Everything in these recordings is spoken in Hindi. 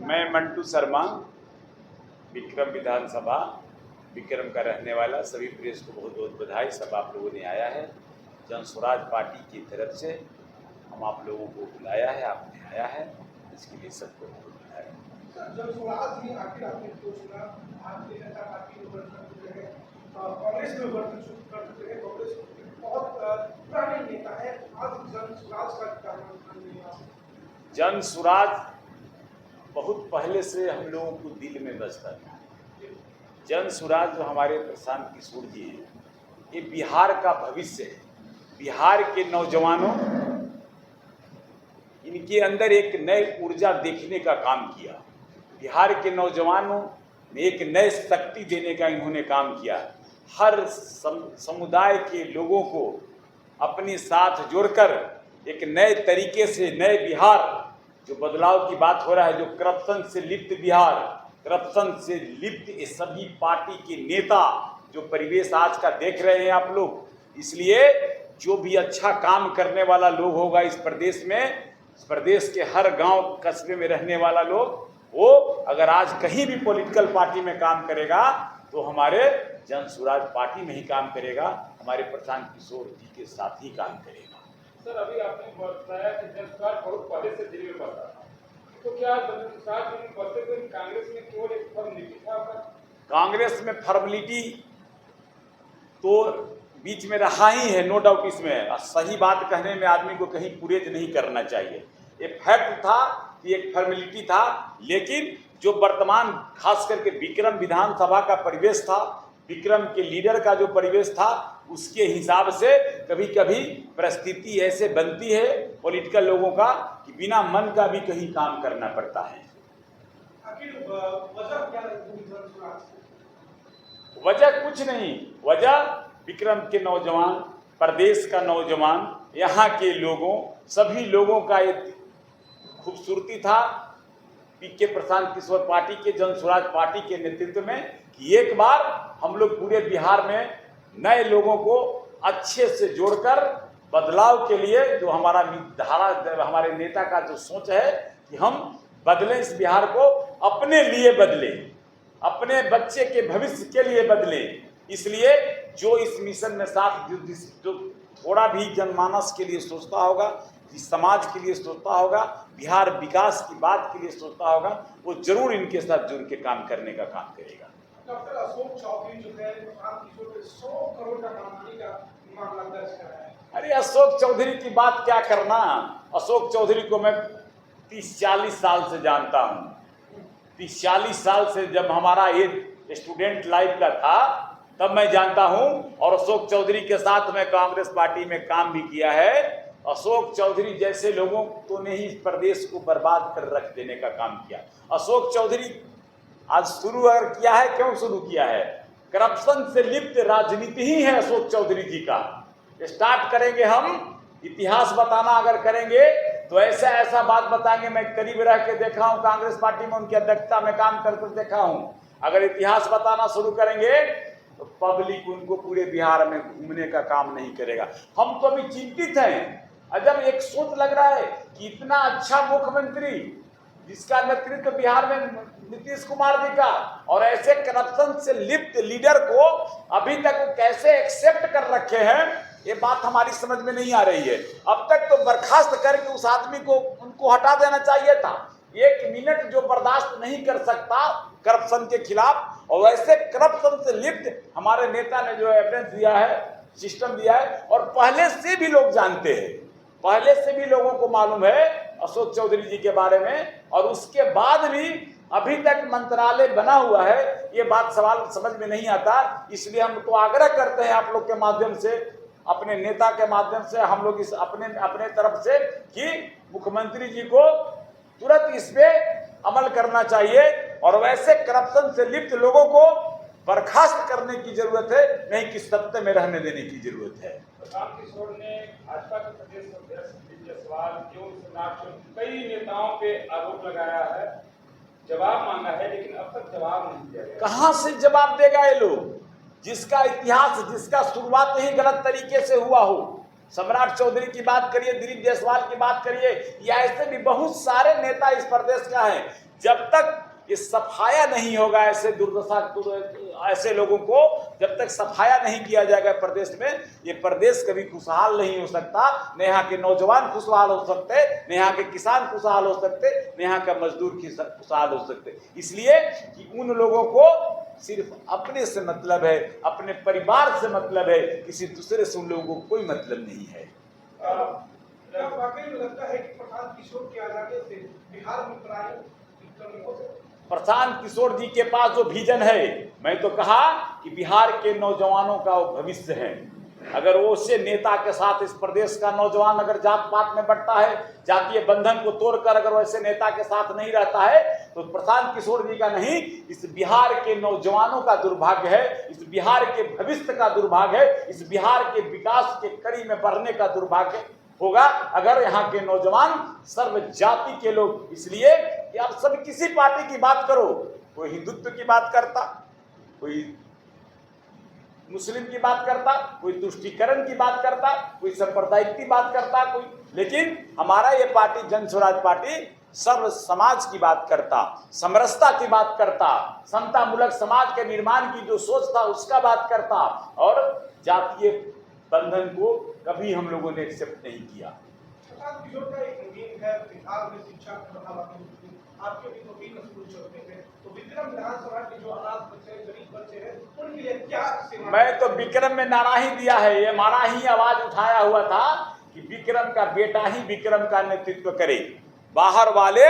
मैं मंटू शर्मा, विक्रम विधानसभा विक्रम का रहने वाला। सभी प्रेस को बहुत बहुत बधाई। सब आप लोगों ने आया है, जन स्वराज पार्टी की तरफ से हम आप लोगों को बुलाया है, आपने आया है, इसके लिए सबको बहुत बधाई। जन स्वराज ही आखिर आपने क्यों चुना? भारतीय जनता पार्टी में बढ़ चुके हैं, कांग्रेस में बढ़ चुके हैं। कांग्रेस बहुत पुराने नेता है, आज जन स्वराज का कारण नहीं है। जन स्वराज बहुत पहले से हम लोगों को दिल में बसता था। जन स्वराज जो हमारे प्रशांत किशोर जी हैं, ये बिहार का भविष्य है। बिहार के नौजवानों, इनके अंदर एक नई ऊर्जा देखने का काम किया। बिहार के नौजवानों में एक नए शक्ति देने का इन्होंने काम किया। हर समुदाय के लोगों को अपने साथ जोड़कर एक नए तरीके से, नए बिहार, जो बदलाव की बात हो रहा है, जो करप्शन से लिप्त बिहार, करप्शन से लिप्त ये सभी पार्टी के नेता जो परिवेश आज का देख रहे हैं आप लोग, इसलिए जो भी अच्छा काम करने वाला लोग होगा इस प्रदेश में, इस प्रदेश के हर गांव कस्बे में रहने वाला लोग, वो अगर आज कहीं भी पॉलिटिकल पार्टी में काम करेगा तो हमारे जन स्वराज पार्टी में ही काम करेगा, हमारे प्रशांत किशोर जी के साथ ही काम करेगा। सर, अभी आपने बताया कि जन स्वराज बहुत पहले से दिल्ली में बसा था, तो क्या जन स्वराज में बसते हुए कांग्रेस में केवल एक फॉर्मेलिटी था? कांग्रेस में फॉर्मेलिटी तो बीच में रहा ही है, नो डाउट। इसमें सही बात कहने में आदमी को कहीं गुरेज नहीं करना चाहिए। ये फैक्ट था कि एक फॉर्मेलिटी था, लेकिन जो वर्तमान खास करके विक्रम विधानसभा का परिवेश था, विक्रम के लीडर का जो परिवेश था, उसके हिसाब से कभी कभी परिस्थिति ऐसे बनती है पॉलिटिकल लोगों का कि बिना मन का भी कहीं काम करना पड़ता है। आखिर वजह क्या रही जन स्वराज? वजह कुछ नहीं, वजह विक्रम के नौजवान, प्रदेश का नौजवान, यहाँ के लोगों, सभी लोगों का एक खूबसूरती था पीके प्रशांत किशोर पार्टी के, जन स्वराज पार्टी के नेतृत्व में, कि एक बार हम लोग पूरे बिहार में नए लोगों को अच्छे से जोड़कर बदलाव के लिए, जो हमारा धारा, हमारे नेता का जो सोच है कि हम बदलें, इस बिहार को अपने लिए बदलें, अपने बच्चे के भविष्य के लिए बदलें। इसलिए जो इस मिशन में साथ जो थोड़ा भी जनमानस के लिए सोचता होगा, इस समाज के लिए सोचता होगा, बिहार विकास की बात के लिए सोचता होगा, वो जरूर इनके साथ जुड़ के काम करने का काम करेगा। डॉक्टर अशोक चौधरी जो है प्रशांत किशोर पे 100 करोड़ का मानहानि का मामला दर्ज कराया है। अरे अशोक चौधरी की बात क्या करना, अशोक चौधरी को मैं 30-40 साल से जानता हूँ। 30-40 साल से जब हमारा ये स्टूडेंट लाइफ का था तब मैं जानता हूँ, और अशोक चौधरी के साथ मैं कांग्रेस पार्टी में काम भी किया है। अशोक चौधरी जैसे लोगों को ने ही इस प्रदेश को बर्बाद कर रख देने का काम किया। अशोक चौधरी आज शुरू अगर किया है, क्यों शुरू किया है? करप्शन से लिप्त राजनीति ही है अशोक चौधरी जी का। स्टार्ट करेंगे हम, इतिहास बताना अगर करेंगे तो ऐसा ऐसा बात बताएंगे। मैं करीब रह के देखा हूँ, कांग्रेस पार्टी में उनकी अध्यक्षता में काम करके देखा हूँ। अगर इतिहास बताना शुरू करेंगे तो पब्लिक उनको पूरे बिहार में घूमने का काम नहीं करेगा। हम तो अभी चिंतित हैं। अजब एक सोच लग रहा है कि इतना अच्छा मुख्यमंत्री जिसका नेतृत्व बिहार में नीतीश कुमार जी का, और ऐसे करप्शन से लिप्त लीडर को अभी तक वो कैसे एक्सेप्ट कर रखे हैं, ये बात हमारी समझ में नहीं आ रही है। अब तक तो बर्खास्त करके उस आदमी को उनको हटा देना चाहिए था। 1 मिनट जो बर्दाश्त नहीं कर सकता करप्शन के खिलाफ, और वैसे करप्शन से लिप्त हमारे नेता ने जो एविडेंस दिया है, सिस्टम दिया है, और पहले से भी लोग जानते हैं, पहले से भी लोगों को मालूम है अशोक चौधरी जी के बारे में, और उसके बाद भी अभी तक मंत्रालय बना हुआ है, ये बात सवाल समझ में नहीं आता। इसलिए हम तो आग्रह करते हैं आप लोग के माध्यम से, अपने नेता के माध्यम से, हम लोग इस अपने तरफ से, कि मुख्यमंत्री जी को तुरंत इस पे अमल करना चाहिए, और वैसे करप्शन से लिप्त लोगों को बर्खास्त करने की जरूरत है, नहीं कि सत्ता में रहने देने की जरूरत है। प्रशांत किशोर ने भाजपा के प्रदेश अध्यक्ष जायसवाल एवं सोमनाथ कई नेताओं पे आरोप लगाया है, जवाब मांगा है, लेकिन अब तक जवाब नहीं दिया गया। कहां से जवाब देगा ये लोग, जिसका इतिहास, जिसका शुरुआत ही गलत तरीके से हुआ हो, सम्राट चौधरी की बात करिए, दिलीप जायसवाल की बात करिए, या ऐसे भी बहुत सारे नेता इस प्रदेश का है। जब तक ये सफाया नहीं होगा ऐसे दुर्दशा, ऐसे लोगों को जब तक सफाया नहीं किया जाएगा प्रदेश में, ये प्रदेश कभी खुशहाल नहीं हो सकता। न यहाँ के नौजवान खुशहाल हो सकते, न यहाँ के किसान खुशहाल हो सकते, न यहाँ का मजदूर खुशहाल हो सकते। इसलिए कि उन लोगों को सिर्फ अपने से मतलब है, अपने परिवार से मतलब है, किसी दूसरे से उन लोगों को कोई मतलब नहीं है। क्या वाकई में लगता है कि प्रशांत किशोर के आ जाने से बिहार में पढ़ाई कमी हो सकती है? प्रशांत किशोर जी के पास जो विजन है, मैं तो कहा कि बिहार के नौजवानों का वो भविष्य है। अगर वो उससे नेता के साथ इस प्रदेश का नौजवान अगर जात पात में बढ़ता है, जातीय बंधन को तोड़कर अगर वैसे नेता के साथ नहीं रहता है, तो प्रशांत किशोर जी का नहीं, इस बिहार के नौजवानों का दुर्भाग्य है, इस बिहार के भविष्य का दुर्भाग्य है, इस बिहार के विकास के कड़ी में बढ़ने का दुर्भाग्य होगा अगर यहाँ के नौजवान सर्व जाति के लोग। इसलिए कि आप सब किसी पार्टी की बात करो, कोई हिंदुत्व की बात करता, कोई मुस्लिम की बात करता, कोई तुष्टीकरण की बात करता, कोई सांप्रदायिक की बात करता, कोई, लेकिन हमारा ये पार्टी जन स्वराज पार्टी सर्व समाज की बात करता, समरसता की बात करता, समतामूलक समाज के निर्माण की जो सोच था उसका बात करता, और जातीय बंधन को कभी हम लोगों ने एक्सेप्ट नहीं किया। प्रशांत किशोर का एक मुहिम है बिहार में शिक्षा को बढ़ावा देने की। आपके भी 2-3 स्कूल चलते हैं, तो विक्रम विधानसभा के जो अनाथ बच्चे, गरीब बच्चे हैं, उनके लिए क्या सेवा? मैं तो विक्रम में नारा ही दिया है, ये हमारा ही आवाज उठाया हुआ था कि विक्रम का बेटा ही विक्रम का नेतृत्व करे, बाहर वाले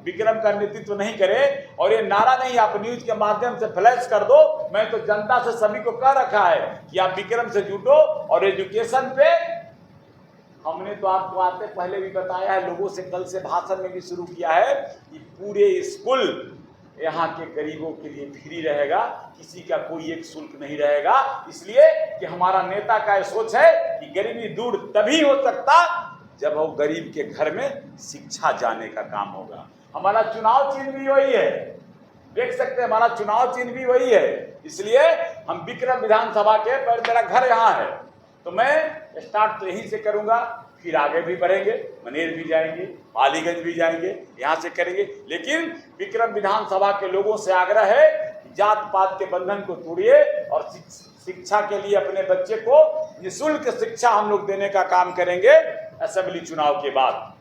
विक्रम का नेतृत्व नहीं करे। और ये नारा नहीं, आप न्यूज के माध्यम से फ्लैश कर दो। मैं तो जनता से सभी को कह रखा है कि आप विक्रम से जुटो, और एजुकेशन पे हमने तो आपको आते पहले भी बताया है, लोगों से कल से भाषण में भी शुरू किया है कि पूरे स्कूल यहाँ के गरीबों के लिए फ्री रहेगा, किसी का कोई एक शुल्क नहीं रहेगा। इसलिए कि हमारा नेता का ये सोच है कि गरीबी दूर तभी हो सकता जब वो गरीब के घर में शिक्षा जाने का काम होगा। हमारा चुनाव चिन्ह भी वही है, देख सकते हैं, हमारा चुनाव चिन्ह भी वही है। इसलिए हम विक्रम विधानसभा के, पर मेरा घर यहाँ है तो मैं स्टार्ट तो यहीं से करूंगा, फिर आगे भी बढ़ेंगे, मनेर भी जाएंगे, पालीगंज भी जाएंगे, यहाँ से करेंगे। लेकिन विक्रम विधानसभा के लोगों से आग्रह है कि जात पात के बंधन को तोड़िए और शिक्षा के लिए अपने बच्चे को निःशुल्क शिक्षा हम लोग देने का काम करेंगे असेंबली चुनाव के बाद।